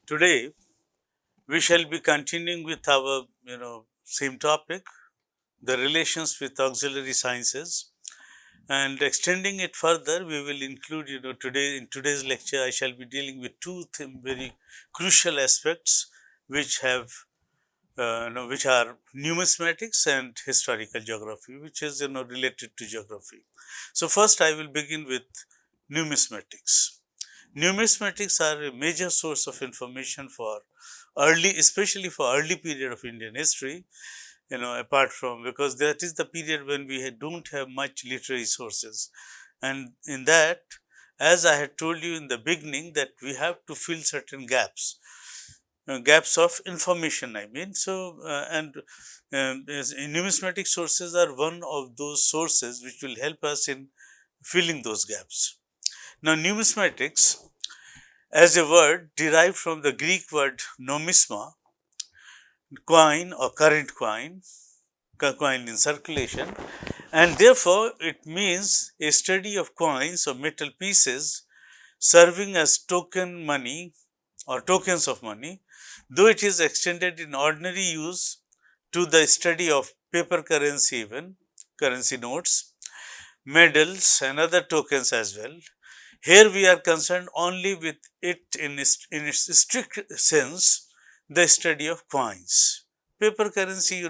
Today, we shall be continuing with our, same topic, the relations with auxiliary sciences, and extending it further. We will include, today in today's lecture, I shall be dealing with two very crucial aspects, which have, which are numismatics and historical geography, which is, related to geography. So first, I will begin with numismatics. Numismatics are a major source of information for especially for early period of Indian history, apart from, because that is the period when we don't have much literary sources. And in that, as I had told you in the beginning, that we have to fill certain gaps of information, I mean. So, numismatic sources are one of those sources which will help us in filling those gaps. Now, numismatics as a word derived from the Greek word nomisma, coin or current coin, coin in circulation, and therefore it means a study of coins or metal pieces serving as token money or tokens of money, though it is extended in ordinary use to the study of paper currency, even currency notes, medals, and other tokens as well. Here we are concerned only with it in its strict sense, the study of coins. Paper currency,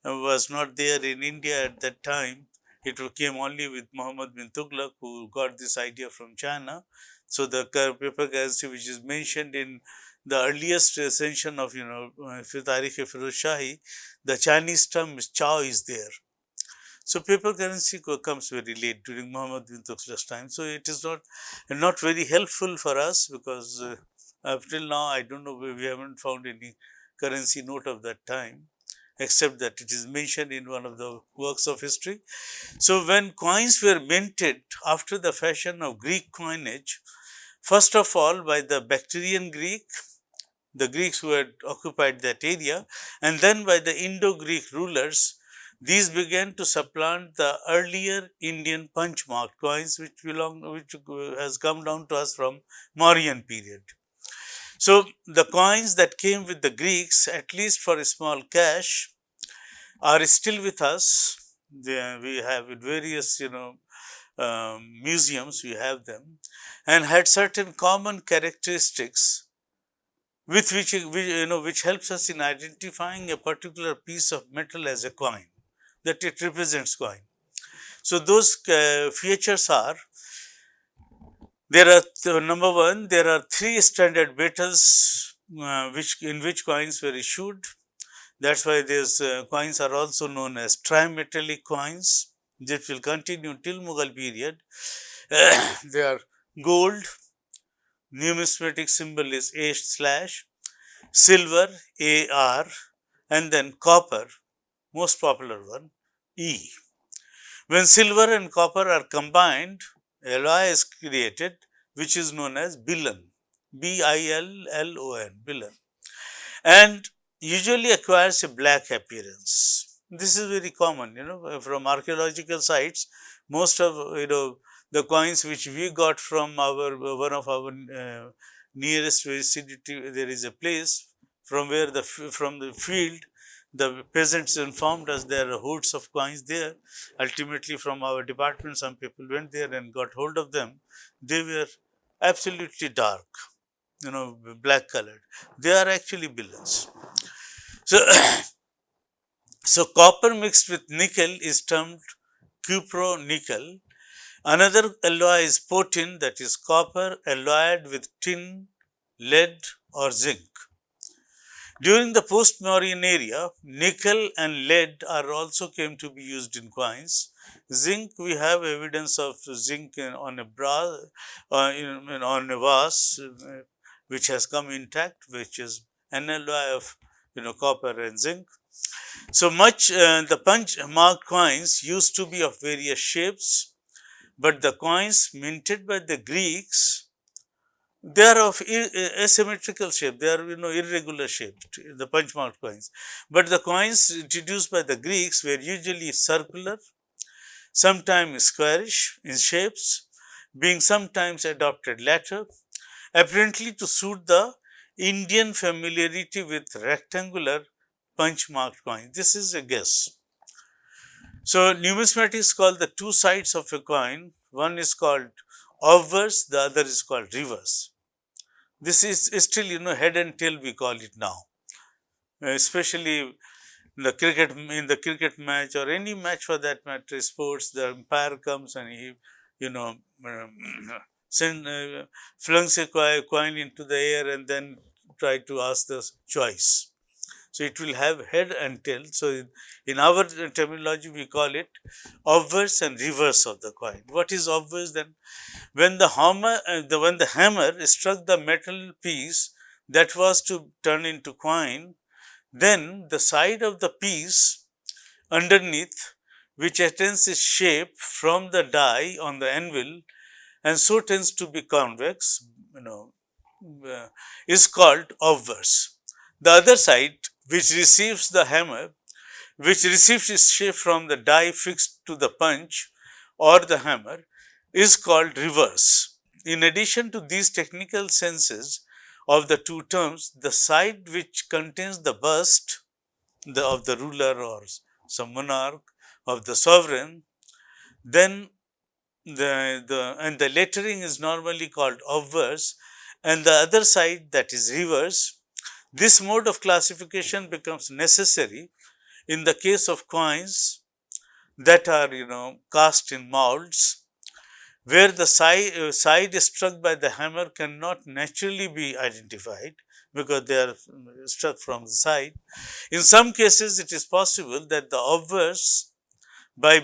was not there in India at that time. It came only with Muhammad bin Tughlaq, who got this idea from China. So the paper currency, which is mentioned in the earliest recension of, Tarikh-e Firoz Shahi, the Chinese term Chow is there. So paper currency comes very late during Muhammad bin Tughlaq's time. So it is not very helpful for us, because up till now I don't know, we haven't found any currency note of that time, except that it is mentioned in one of the works of history. So when coins were minted after the fashion of Greek coinage, first of all by the Bactrian Greek, the Greeks who had occupied that area, and then by the Indo-Greek rulers, these began to supplant the earlier Indian punch-marked coins, which has come down to us from Mauryan period. So the coins that came with the Greeks, at least for a small cash, are still with us. We have in various, museums. We have them, and had certain common characteristics with which helps us in identifying a particular piece of metal as a coin, that it represents coin. So those features are, there are number one, there are three standard metals in which coins were issued. That's why these coins are also known as trimetallic coins. This will continue till Mughal period. They are gold, numismatic symbol is A/, silver AR, and then copper, most popular one, E. When silver and copper are combined, alloy is created, which is known as Billon, Billon, Billon, and usually acquires a black appearance. This is very common, from archaeological sites. Most of, the coins which we got from one of our nearest vicinity, there is a place from where from the field, the peasants informed us there are hoards of coins there. Ultimately, from our department, some people went there and got hold of them. They were absolutely dark, black colored. They are actually billions. So, so copper mixed with nickel is termed cupro-nickel. Another alloy is potin, that is copper alloyed with tin, lead or zinc. During the post-Mauryan era, nickel and lead are also came to be used in coins. Zinc, we have evidence of zinc on a brass, on a vase, which has come intact, which is an alloy of copper and zinc. So much the punch marked coins used to be of various shapes, but the coins minted by the Greeks, they are of asymmetrical shape. They are irregular shaped, the punch marked coins. But the coins introduced by the Greeks were usually circular, sometimes squarish in shapes, being sometimes adopted later, apparently to suit the Indian familiarity with rectangular punch marked coins. This is a guess. So, numismatics call the two sides of a coin, one is called obverse, the other is called reverse. This is still, head and tail we call it now, especially in the cricket match or any match for that matter, sports, the umpire comes and he, you know, send, flings a coin into the air and then try to ask the choice. So, it will have head and tail. So, in our terminology, we call it obverse and reverse of the coin. What is obverse then? When the hammer struck the metal piece that was to turn into coin, then the side of the piece underneath, which attains its shape from the die on the anvil and so tends to be convex, is called obverse. The other side, which receives its shape from the die fixed to the punch or the hammer, is called reverse. In addition to these technical senses of the two terms, the side which contains the bust of the ruler or some monarch of the sovereign, then the lettering is normally called obverse, and the other side, that is reverse. This mode of classification becomes necessary in the case of coins that are cast in molds, where the side struck by the hammer cannot naturally be identified because they are struck from the side. In some cases, it is possible that the obverse by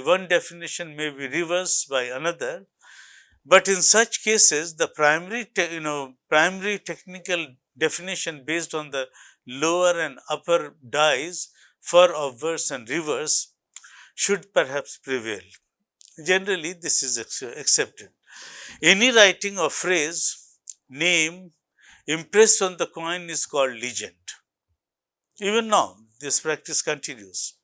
one definition may be reversed by another, but in such cases, the primary technical definition based on the lower and upper dies for obverse and reverse should perhaps prevail. Generally, this is accepted. Any writing or phrase, name impressed on the coin is called legend. Even now, this practice continues.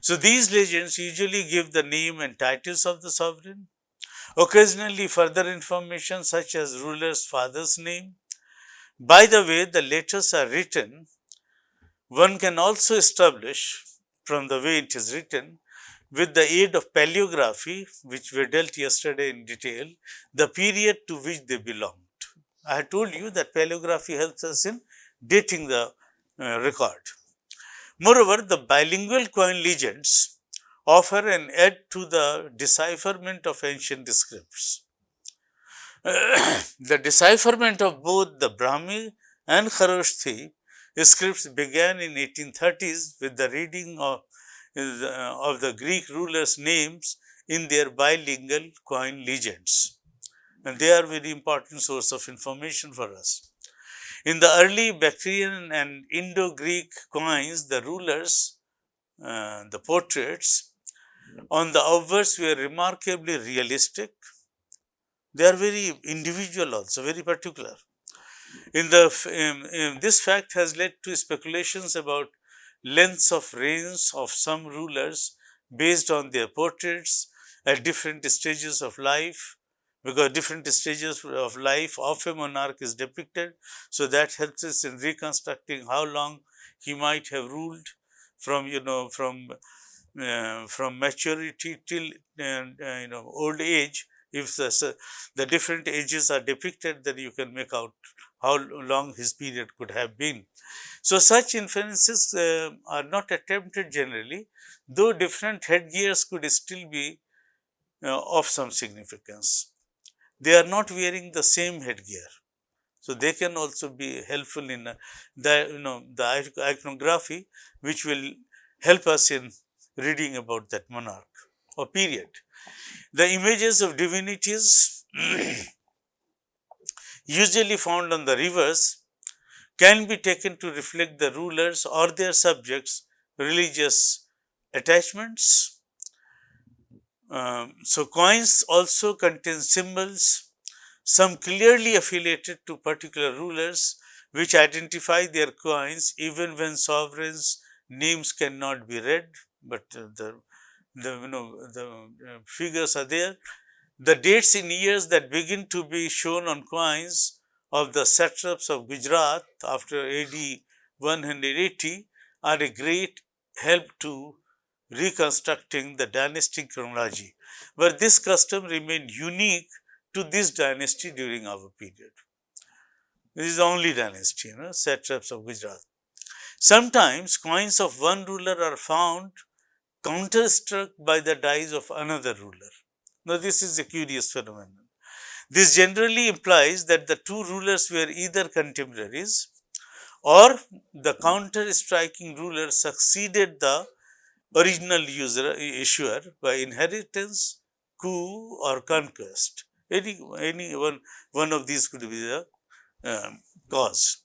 So, these legends usually give the name and titles of the sovereign, occasionally further information such as ruler's father's name. By the way the letters are written, one can also establish from the way it is written, with the aid of paleography, which we dealt yesterday in detail, the period to which they belonged. I had told you that paleography helps us in dating the record. Moreover, the bilingual coin legends offer an aid to the decipherment of ancient scripts. The decipherment of both the Brahmi and Kharoshthi scripts began in 1830s with the reading of the Greek rulers' names in their bilingual coin legends. And they are very important source of information for us. In the early Bactrian and Indo-Greek coins, the rulers, the portraits on the obverse were remarkably realistic. They are very individual also, very particular. This fact has led to speculations about lengths of reigns of some rulers based on their portraits at different stages of life, because different stages of life of a monarch is depicted. So, that helps us in reconstructing how long he might have ruled from maturity till old age. If the different ages are depicted, then you can make out how long his period could have been. So, such inferences are not attempted generally, though different headgears could still be of some significance. They are not wearing the same headgear. So, they can also be helpful in the iconography, which will help us in reading about that monarch or period. The images of divinities usually found on the reverse can be taken to reflect the rulers or their subjects' religious attachments. So, coins also contain symbols, some clearly affiliated to particular rulers, which identify their coins even when sovereigns' names cannot be read, but the figures are there. The dates in years that begin to be shown on coins of the satraps of Gujarat after AD 180 are a great help to reconstructing the dynastic chronology, but this custom remained unique to this dynasty during our period. This is the only dynasty, satraps of Gujarat. Sometimes coins of one ruler are found counterstruck by the dies of another ruler. Now, this is a curious phenomenon. This generally implies that the two rulers were either contemporaries or the counter-striking ruler succeeded the original issuer by inheritance, coup, or conquest. Any one of these could be the cause.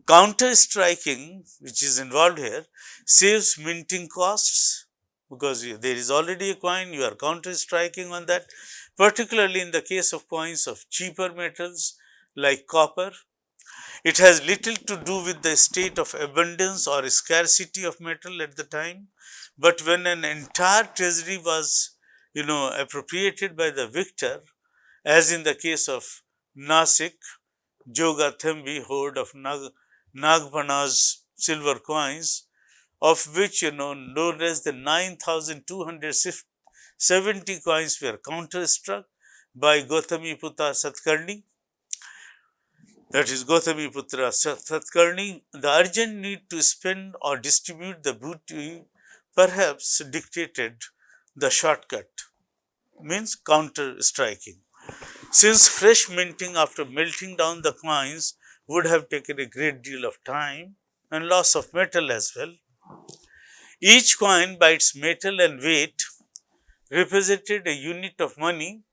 Counter striking, which is involved here, saves minting costs because there is already a coin, you are counter striking on that, particularly in the case of coins of cheaper metals like copper. It has little to do with the state of abundance or scarcity of metal at the time, but when an entire treasury was, appropriated by the victor, as in the case of Nasik, Joga Thembi hoard of Nagpana's silver coins, of which no less than 9,270 coins were counterstruck by Gautamiputra Satkarni. That is Gautamiputra Satkarni. The urgent need to spend or distribute the booty perhaps dictated the shortcut, means counter striking. Since fresh minting after melting down the coins would have taken a great deal of time and loss of metal as well, each coin by its metal and weight represented a unit of money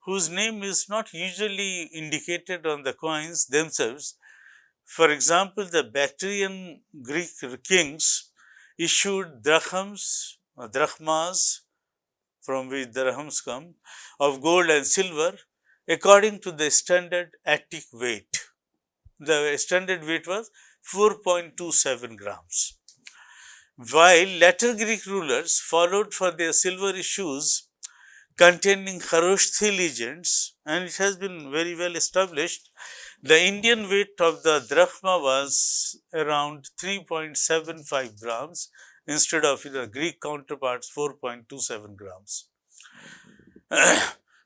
whose name is not usually indicated on the coins themselves. For example, the Bactrian Greek kings issued drachmas, from which dirhams come, of gold and silver according to the standard Attic weight. The standard weight was 4.27 grams. While later Greek rulers followed for their silver issues containing Kharoshthi legends, and it has been very well established, the Indian weight of the drachma was around 3.75 grams instead of the Greek counterparts 4.27 grams.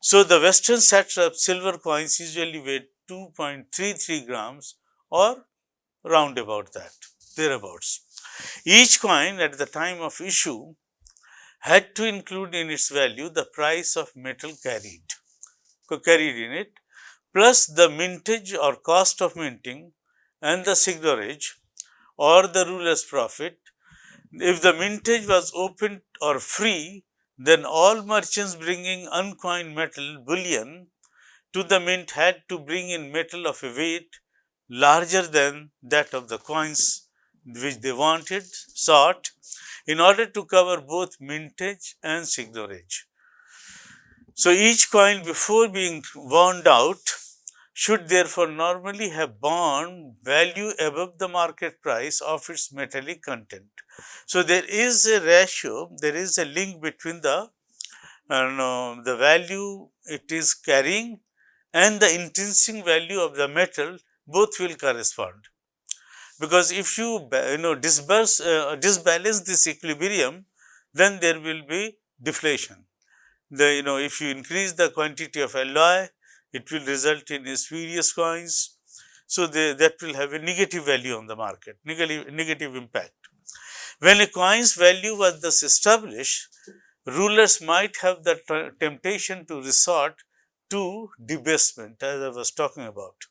So, the Western satrap silver coins usually weighed 2.33 grams or round about that, thereabouts. Each coin at the time of issue had to include in its value the price of metal carried in it, plus the mintage or cost of minting and the signorage or the ruler's profit. If the mintage was open or free, then all merchants bringing uncoined metal bullion to the mint had to bring in metal of a weight larger than that of the coins which they sought, in order to cover both mintage and signorage. So, each coin before being wound out should therefore normally have borne value above the market price of its metallic content. So, there is a ratio, there is a link between the value it is carrying and the intrinsic value of the metal, both will correspond. Because if you disbalance this equilibrium, then there will be deflation. If you increase the quantity of alloy, it will result in spurious coins. So, that will have a negative value on the market, negative impact. When a coin's value was thus established, rulers might have the temptation to resort to debasement, as I was talking about,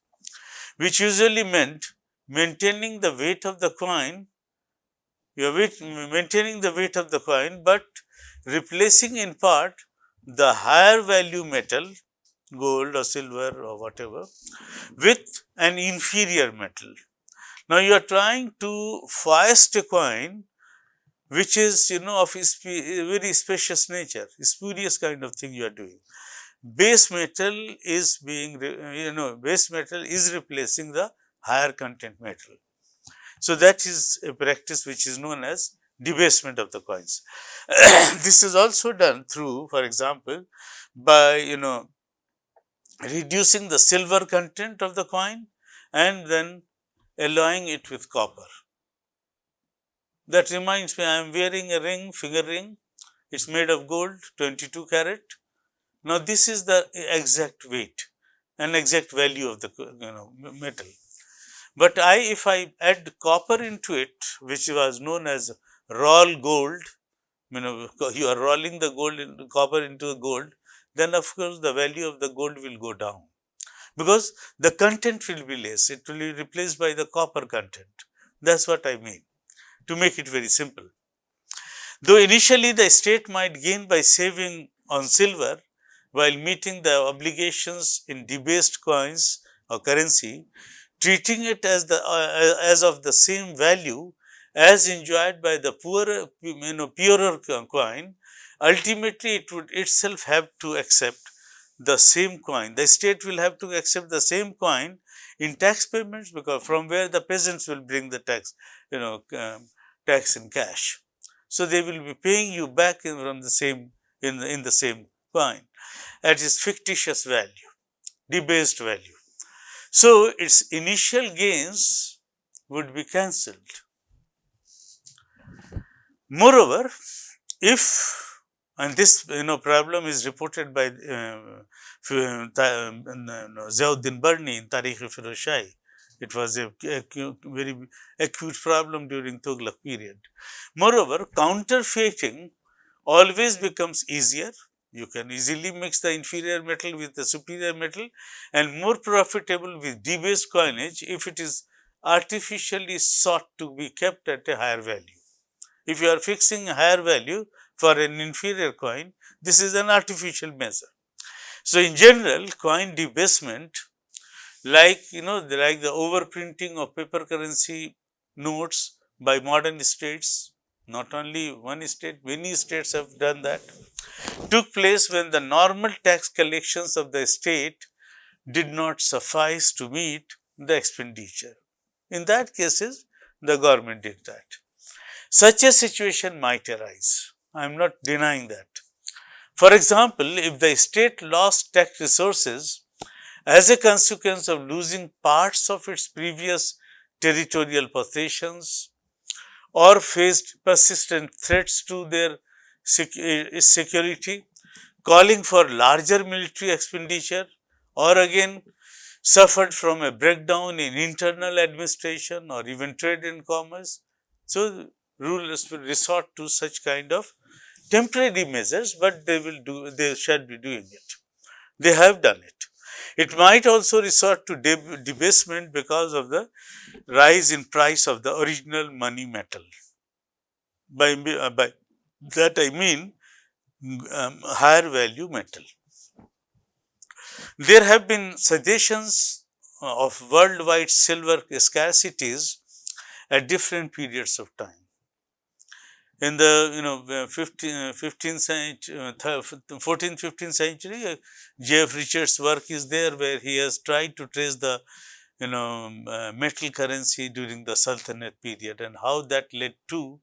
which usually meant maintaining the weight of the coin, but replacing in part the higher value metal, gold or silver or whatever, with an inferior metal. Now, you are trying to foist a coin which is of very spacious nature, spurious kind of thing you are doing. Base metal is replacing the higher content metal. So, that is a practice which is known as debasement of the coins. This is also done through, for example, by reducing the silver content of the coin and then alloying it with copper. That reminds me, I am wearing a ring, finger ring. It's made of gold, 22 carat. Now, this is the exact weight and exact value of the metal. But if I add copper into it, which was known as roll gold, you are rolling the copper into the gold, then of course the value of the gold will go down, because the content will be less. It will be replaced by the copper content. That's what I mean, to make it very simple. Though initially the state might gain by saving on silver while meeting the obligations in debased coins or currency, treating it as of the same value as enjoyed by the purer coin, ultimately it would itself have to accept the same coin. The state will have to accept the same coin in tax payments, because from where the peasants will bring the tax, tax in cash. So they will be paying you back from the same in the same coin at its fictitious value, debased value. So its initial gains would be cancelled. Moreover, if, and this problem is reported by Ziauddin Barni in Tarikh-e-Firozshahi. It was a very acute problem during Tughlaq period. Moreover, counterfeiting always becomes easier. You can easily mix the inferior metal with the superior metal, and more profitable with debased coinage if it is artificially sought to be kept at a higher value. If you are fixing a higher value for an inferior coin, this is an artificial measure. So, in general, coin debasement, like the overprinting of paper currency notes by modern states, not only one state, many states have done that, took place when the normal tax collections of the state did not suffice to meet the expenditure. In that cases, the government did that. Such a situation might arise. I am not denying that. For example, if the state lost tax resources as a consequence of losing parts of its previous territorial possessions, or faced persistent threats to their security, calling for larger military expenditure, or again suffered from a breakdown in internal administration or even trade and commerce. So, rulers will resort to such kind of temporary measures, but they shall be doing it. They have done it. It might also resort to debasement because of the rise in price of the original money metal. By that I mean higher value metal. There have been suggestions of worldwide silver scarcities at different periods of time. In the 14th century, 15th century, J.F. Richards' work is there, where he has tried to trace the metal currency during the Sultanate period and how that led to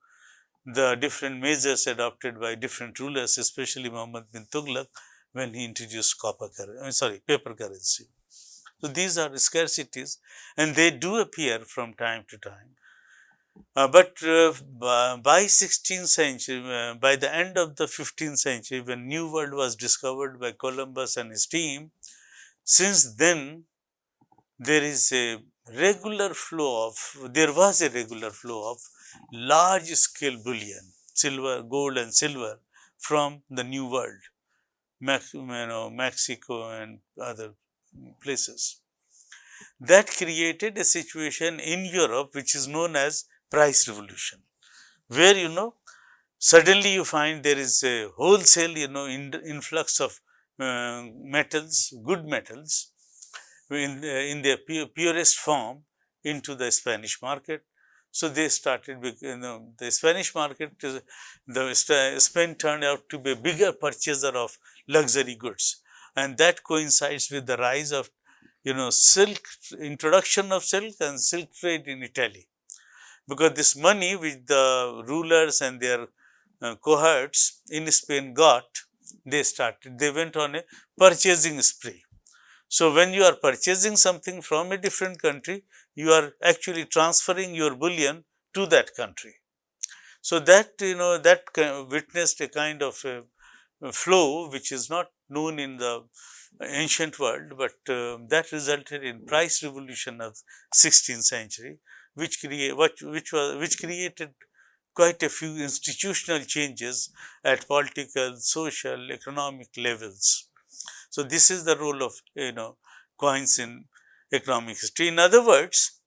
the different measures adopted by different rulers, especially Muhammad bin Tughlaq, when he introduced paper currency. So these are scarcities, and they do appear from time to time. But by 16th century, by the end of the 15th century, when New World was discovered by Columbus and his team, since then there was a regular flow of large scale bullion, silver, gold and silver from the New World, Mexico and other places. That created a situation in Europe which is known as price revolution, where suddenly you find there is a wholesale influx of metals, good metals in their purest form into the Spanish market. So they started, the Spanish market, Spain turned out to be a bigger purchaser of luxury goods, and that coincides with the rise of introduction of silk and silk trade in Italy. Because this money which the rulers and their cohorts in Spain got, they went on a purchasing spree. So, when you are purchasing something from a different country, you are actually transferring your bullion to that country. So, that that witnessed a kind of a flow which is not known in the ancient world, but that resulted in price revolution of 16th century, which created quite a few institutional changes at political, social, economic levels. So, this is the role of coins in economic history. In other words,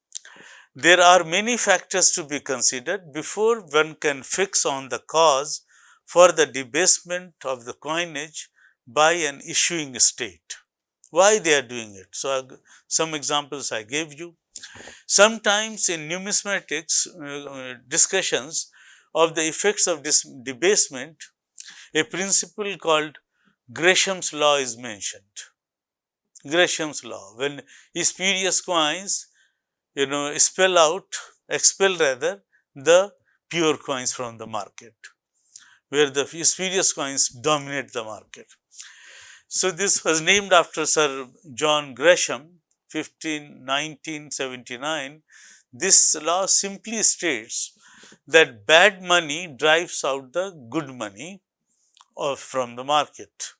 there are many factors to be considered before one can fix on the cause for the debasement of the coinage by an issuing state. Why they are doing it? So, some examples I gave you. Sometimes in numismatics discussions of the effects of this debasement, a principle called Grasham's law is mentioned. Grasham's law, when spurious coins expel rather the pure coins from the market, where the spurious coins dominate the market. So, this was named after Sir John Grasham, 1979. This law simply states that bad money drives out the good money from the market.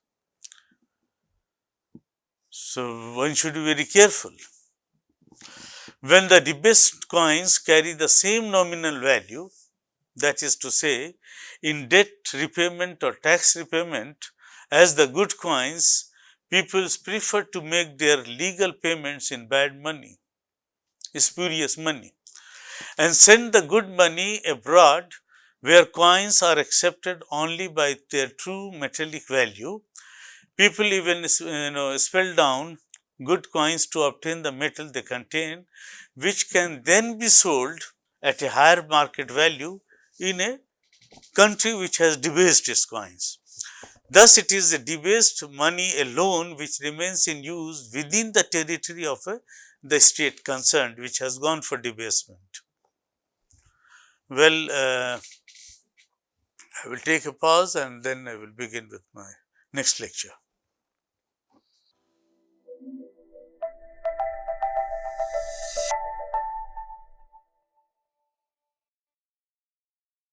So, one should be very careful. When the debased coins carry the same nominal value, that is to say, in debt repayment or tax repayment, as the good coins, people prefer to make their legal payments in bad money, spurious money, and send the good money abroad where coins are accepted only by their true metallic value. People even spell down good coins to obtain the metal they contain, which can then be sold at a higher market value in a country which has debased its coins. Thus, it is the debased money alone which remains in use within the territory of the state concerned, which has gone for debasement. Well, I will take a pause and then I will begin with my next lecture.